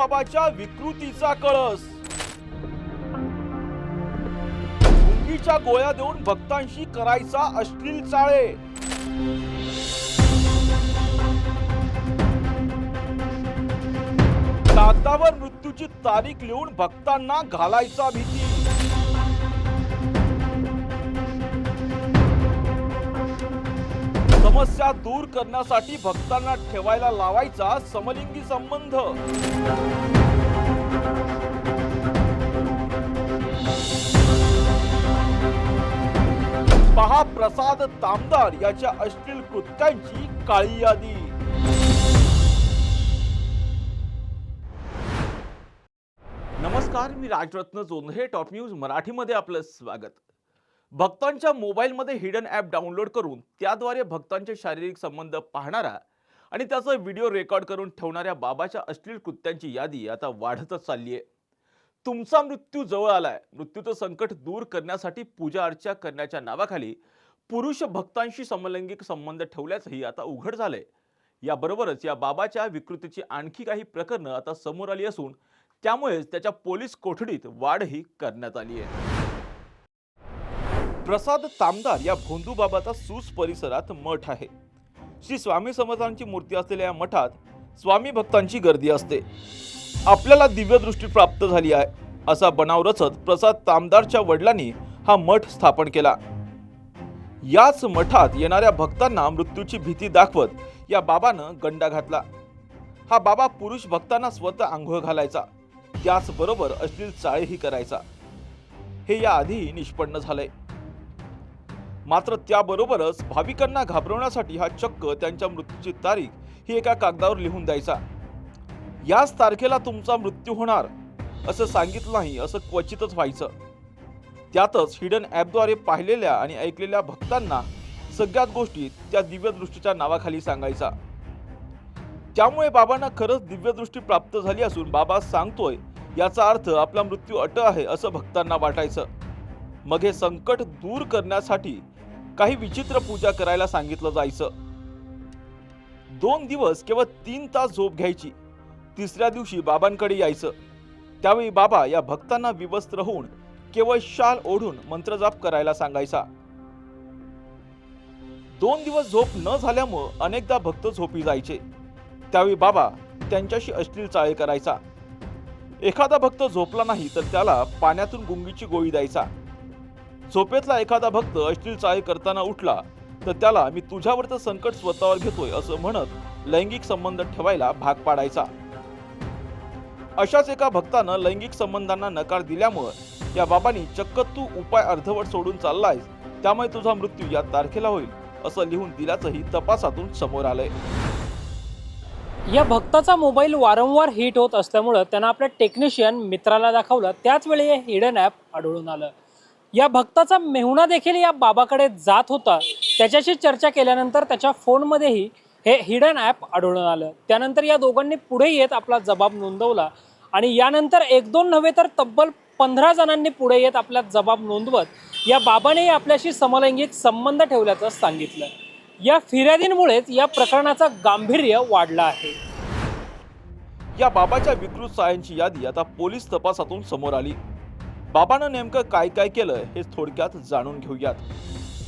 बाबाच्या विकृतीचा कळस। गुंगीच्या गोळ्या देऊन भक्तांशी करायचा अश्लील चाळे। कागदावर मृत्यूची तारीख लिहून भक्तांना घालायचा भीती। समस्या दूर करण्यासाठी भक्तांना ठेवायला लावायचा समलिंगी संबंध। पहा प्रसाद तामदार याच्या अश्लील कृत्यांची काळी यादी। नमस्कार, मी राजरत्न जोंधळे, टॉप न्यूज मराठीमध्ये आपलं स्वागत। भक्तांच्या मोबाईलमध्ये हिडन ॲप डाउनलोड करून त्याद्वारे भक्तांचे शारीरिक संबंध पाहणारा आणि त्याचा व्हिडिओ रेकॉर्ड करून ठेवणाऱ्या बाबाच्या अश्लील कृत्यांची यादी आता वाढतच चालली आहे। तुमचा मृत्यू जवळ आलाय, मृत्यूचं संकट दूर करण्यासाठी पूजा अर्चा करण्याच्या नावाखाली पुरुष भक्तांशी समलैंगिक संबंध ठेवल्याचंही आता उघड झालंय। याबरोबरच या बाबाच्या विकृतीची आणखी काही प्रकरणं आता समोर आली असून त्यामुळेच त्याच्या पोलीस कोठडीत वाढही करण्यात आली आहे। प्रसाद तामदार या भोंदू बाबाचा सूस परिसरात मठ आहे। श्री स्वामी समर्थांची मूर्ती असलेल्या या मठात स्वामी भक्तांची गर्दी असते। आपल्याला दिव्य दृष्टी प्राप्त झाली आहे असा बनाव रचत प्रसाद तामदारच्या वडिलांनी हा मठ स्थापन केला। याच मठात येणाऱ्या भक्तांना मृत्यूची भीती दाखवत या बाबानं गंडा घातला। हा बाबा पुरुष भक्तांना स्वतः आंघोळ घालायचा, त्याचबरोबर अश्लील चाळेही करायचा। हे याआधी निष्पन्न झालंय। मात्र त्याबरोबरच भाविकांना घाबरवण्यासाठी हा चक्क त्यांच्या मृत्यूची तारीख ही एका कागदावर लिहून द्यायचा। याच तारखेला तुमचा मृत्यू होणार असं सांगितलं नाही असं क्वचितच व्हायचं। त्यातच हिडन ॲपद्वारे पाहिलेल्या आणि ऐकलेल्या भक्तांना सगळ्याच गोष्टी त्या दिव्यदृष्टीच्या नावाखाली सांगायचा। त्यामुळे बाबांना खरंच दिव्यदृष्टी प्राप्त झाली असून बाबा सांगतोय याचा अर्थ आपला मृत्यू अट आहे असं भक्तांना वाटायचं। मग हे संकट दूर करण्यासाठी काही विचित्र पूजा करायला सांगितलं जायचं। 2 दिवस केवळ 3 तास झोप घ्यायची, तिसऱ्या दिवशी बाबांकडे यायचं। त्यावेळी बाबा या भक्तांना विवस्त्र होऊन केवळ शाल ओढून मंत्रजाप करायला सांगायचा। 2 दिवस झोप न झाल्यामुळे अनेकदा भक्त झोपी जायचे। त्यावेळी बाबा त्यांच्याशी अश्लील चाळे करायचा। एखादा भक्त झोपला नाही तर त्याला पाण्यातून गुंगीची गोळी द्यायचा। झोपेतला एखादा भक्त अश्लील चाळे करताना उठला तर त्याला मी तुझ्यावरचं संकट स्वतःवर घेतोय असं म्हणत लैंगिक संबंध ठेवायला भाग पाडायचा। अशाच एका भक्तानं लैंगिक संबंधांना नकार दिल्यामुळे या बाबांनी चक्क तू उपाय अर्धवट सोडून चाललायस, त्यामुळे तुझा मृत्यू या तारखेला होईल असं लिहून दिल्याचंही तपासातून समोर आलंय। या भक्ताचा मोबाईल वारंवार हिट होत असल्यामुळे त्यांना आपल्या टेक्निशियन मित्राला दाखवलं, त्याच वेळी हे हिडन ॲप आढळून आलं। या भक्ताचा मेहुणा देखील या बाबाकडे जात होता। त्याच्याशी चर्चा केल्यानंतर त्याच्या फोनमध्येही हे हिडन ॲप आढळून आलं। त्यानंतर या दोघांनी पुढे येत आपला जबाब नोंदवला आणि यानंतर 1-2 नव्हे तर तब्बल 15 जणांनी पुढे येत आपला जबाब नोंदवत या बाबाने आपल्याशी समलैंगिक संबंध ठेवल्याचं सांगितलं। या फिर्यादींमुळेच या प्रकरणाचं गांभीर्य वाढलं आहे। या बाबाच्या विकृत चाळ्यांची यादी आता पोलीस तपासातून समोर आली। बाबानं नेमकं काय काय केलं हे थोडक्यात जाणून घेऊयात।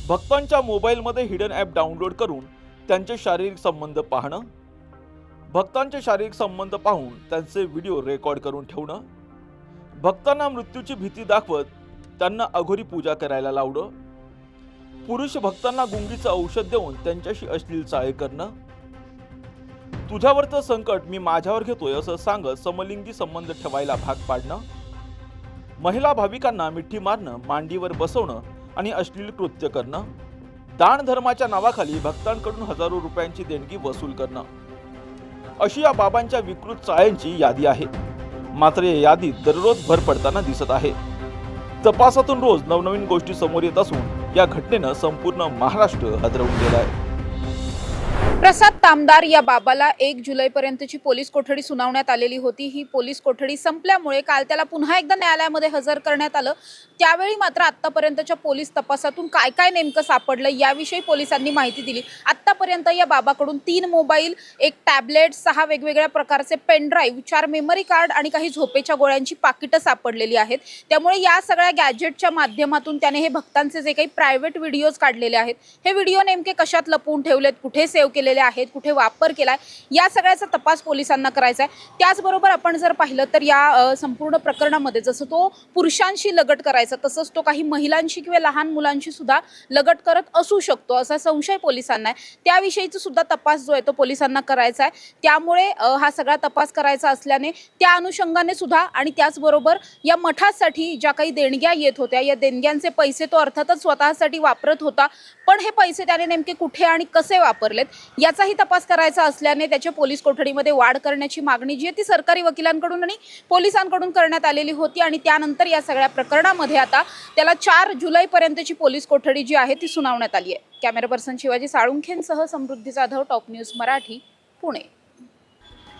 भक्तांच्या मोबाईलमध्ये हिडन ॲप डाउनलोड करून त्यांचे शारीरिक संबंध पाहणं, भक्तांचे शारीरिक संबंध पाहून त्यांचे व्हिडिओ रेकॉर्ड करून ठेवणं, भक्तांना मृत्यूची भीती दाखवत त्यांना अघोरी पूजा करायला लावणं, पुरुष भक्तांना गुंगीचं औषध देऊन त्यांच्याशी अश्लील चाळे करणं, तुझ्यावरचं संकट मी माझ्यावर घेतोय असं सांगत समलिंगी संबंध ठेवायला भाग पाडणं, महिला भाविकांना मिठी मारणं, मांडीवर बसवणं आणि अश्लील कृत्य करणं, दान धर्माच्या नावाखाली भक्तांकडून हजारो रुपयांची देणगी वसूल करणं, अशी या बाबांच्या विकृत चाळ्यांची यादी आहे। मात्र या यादीत दररोज भर पडताना दिसत आहे। तपासातून रोज नवनवीन गोष्टी समोर येत असून या घटनेनं संपूर्ण महाराष्ट्र हादरवून गेलाय। प्रसाद तामदार या बाबाला 1 जुलैपर्यंतची पोलीस कोठडी सुनावण्यात आलेली होती. ही पोलीस कोठडी संपल्यामुळे काल त्याला पुन्हा एकदा न्यायालयामध्ये हजर करण्यात आलं. त्यावेळी मात्र आत्तापर्यंतच्या पोलीस तपासातून काय काय नेमकं सापडलं याविषयी पोलिसांनी माहिती दिली. आत्तापर्यंत या बाबाकडून 3 मोबाईल, 1 टॅबलेट, 6 वेगवेगळ्या प्रकारचे पेनड्राईव्ह, 4 मेमरी कार्ड आणि काही झोपेच्या गोळ्यांची पाकिटं सापडलेली आहेत. त्यामुळे या सगळ्या गॅजेटच्या माध्यमातून त्याने हे भक्तांचे जे काही प्रायव्हेट व्हिडिओज काढलेले आहेत, हे व्हिडिओ नेमके कशात लपवून ठेवलेत, कुठे सेव्ह केलेले आहेत, कुठे वापर केलाय, या सगळ्याचा तपास पोलिसांना करायचा आहे. त्याचबरोबर आपण जर पाहिलं तर या संपूर्ण प्रकरणामध्ये जसं तो पुरुषांशी लगट करायचा, तसंच तो काही महिलांशी किंवा लहान मुलांशी सुद्धा लगट करत असू शकतो असा संशय पोलिसांना आहे. त्याविषयीचा सुद्धा तपास जो आहे तो पोलिसांना करायचा आहे. त्यामुळे हा सगळा तपास करायचा असल्याने त्या अनुषंगाने सुद्धा आणि त्याचबरोबर या मठासाठी ज्या काही देणग्या येत होत्या, या देणग्यांचे पैसे तो अर्थातच स्वतःसाठी वापरत होता, पण हे पैसे त्याने नेमके कुठे आणि कसे वापरलेत याचाही तपास करायचा असल्याने त्याच्या पोलीस कोठडीमध्ये वाढ करण्याची मागणी जी आहे ती सरकारी वकिलांकडून आणि पोलिसांकडून करण्यात आलेली होती. आणि त्यानंतर या सगळ्या प्रकरणामध्ये आता त्याला 4 जुलैपर्यंतची पोलीस कोठडी जी आहे ती सुनावण्यात आली आहे. कॅमेरा पर्सन शिवाजी साळुंखेंसह समृद्धी जाधव, टॉप न्यूज मराठी, पुणे.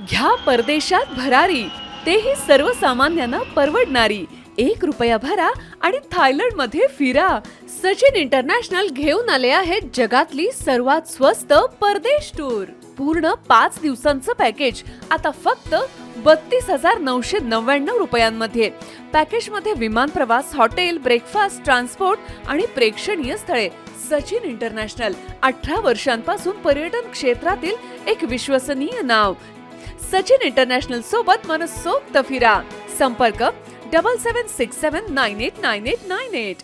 घ्या परदेशात भरारी, तेही सर्वसामान्यांना परवडणारी. 1 रुपया भरा आणि थायलंडमध्ये फिरा. सचिन इंटरनॅशनल घेऊन आले आहेत जगातली सर्वात स्वस्त परदेश टूर. पूर्ण 5 दिवसांचं पॅकेज आता फक्त 32,999 रुपयांमध्ये. पॅकेजमध्ये विमान प्रवास, हॉटेल, ब्रेकफास्ट, ट्रान्सपोर्ट आणि प्रेक्षणीय स्थळे. सचिन इंटरनॅशनल 18 वर्षांपासून पर्यटन क्षेत्रातील एक विश्वसनीय नाव. सचिन इंटरनॅशनल सोबत मनसोक्त फिरा. संपर्क 7767989898.